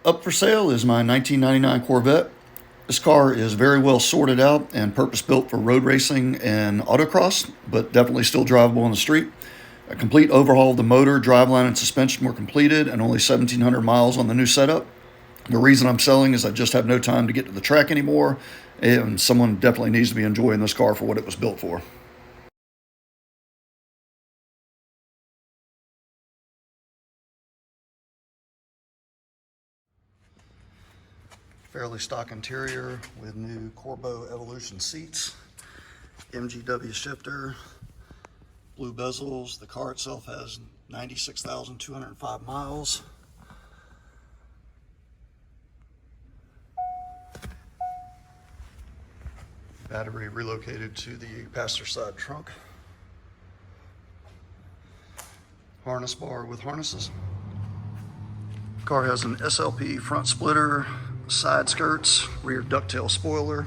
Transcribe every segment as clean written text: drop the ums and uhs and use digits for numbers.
Up for sale is my 1999 Corvette. This car is very well sorted out and purpose-built for road racing and autocross, but definitely still drivable on the street. A complete overhaul of the motor, driveline, and suspension were completed, and only 1,700 miles on the new setup. The reason I'm selling is I just have no time to get to the track anymore, and someone definitely needs to be enjoying this car for what it was built for. Fairly stock interior with new Corbeau Evolution seats, MGW shifter, blue bezels. The car itself has 96,205 miles. Battery relocated to the passenger side trunk. Harness bar with harnesses. Car has an SLP front splitter, side skirts, rear ducktail spoiler.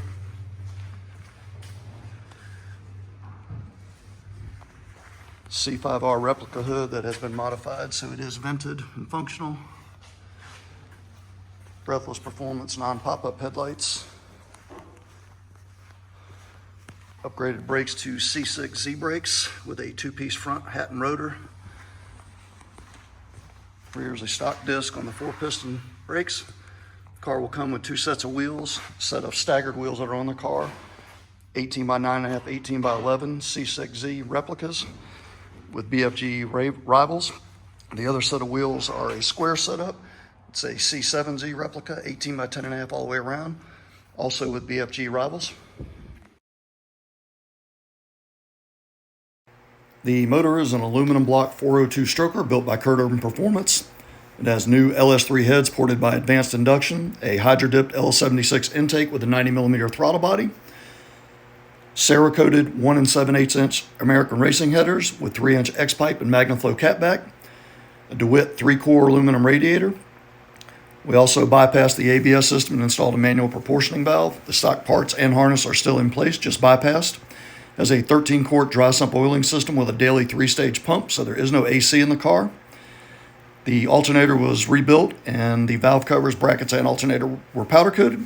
C5R Replica hood that has been modified so it is vented and functional. Breathless Performance non-pop-up headlights. Upgraded brakes to C6Z brakes with a two-piece front hat and rotor. Rear is a stock disc on the 4-piston brakes. Car will come with 2 sets of wheels, a set of staggered wheels that are on the car, 18 by 9.5, 18 by 11 C6Z replicas with BFG rivals. The other set of wheels are a square setup. It's a C7Z replica, 18 by 10.5 all the way around, also with BFG rivals. The motor is an aluminum block 402 stroker built by Curb Performance. It has new LS3 heads ported by Advanced Induction, a hydro-dipped L76 intake with a 90mm throttle body, Cerakoted 1 7/8 inch American racing headers with 3-inch X-pipe and MagnaFlow catback, a DeWitt 3-core aluminum radiator. We also bypassed the ABS system and installed a manual proportioning valve. The stock parts and harness are still in place, just bypassed. Has a 13-quart dry sump oiling system with a Dailey 3-stage pump, so there is no AC in the car. The alternator was rebuilt, and the valve covers, brackets, and alternator were powder coated.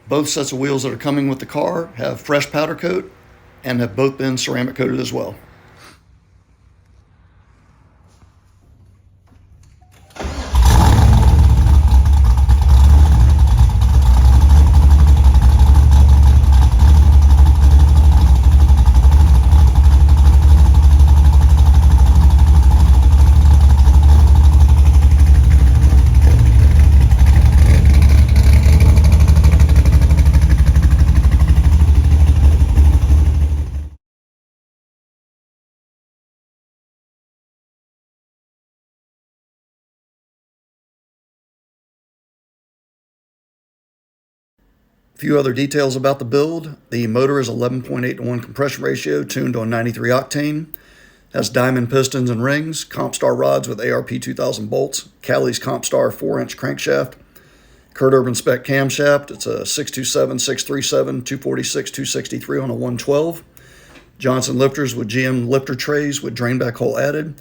Both sets of wheels that are coming with the car have fresh powder coat and have both been ceramic coated as well. A few other details about the build. The motor is 11.8 to 1 compression ratio, tuned on 93 octane. Has diamond pistons and rings, Compstar rods with ARP 2000 bolts, Callies Compstar 4-inch crankshaft, Kurt Urban spec camshaft. It's a 627, 637, 246, 263 on a 112. Johnson lifters with GM lifter trays with drain back hole added.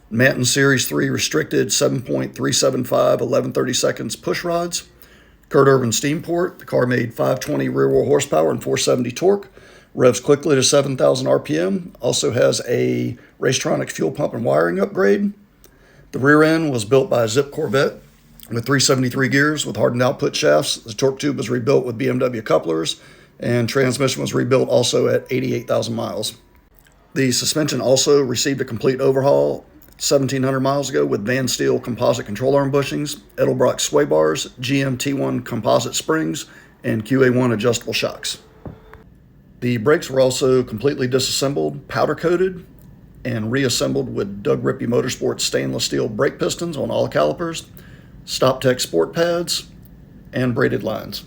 Manton Series 3 restricted 7.375 11/32 push rods. Kurt Urban steam port. The car made 520 rear wheel horsepower and 470 torque. Revs quickly to 7,000 RPM. Also has a Racetronic fuel pump and wiring upgrade. The rear end was built by Zip Corvette with 373 gears with hardened output shafts. The torque tube was rebuilt with BMW couplers, and transmission was rebuilt also at 88,000 miles. The suspension also received a complete overhaul 1,700 miles ago with Van Steel composite control arm bushings, Edelbrock sway bars, GM T1 composite springs, and QA1 adjustable shocks. The brakes were also completely disassembled, powder coated, and reassembled with Doug Rippey Motorsports stainless steel brake pistons on all calipers, StopTech sport pads, and braided lines.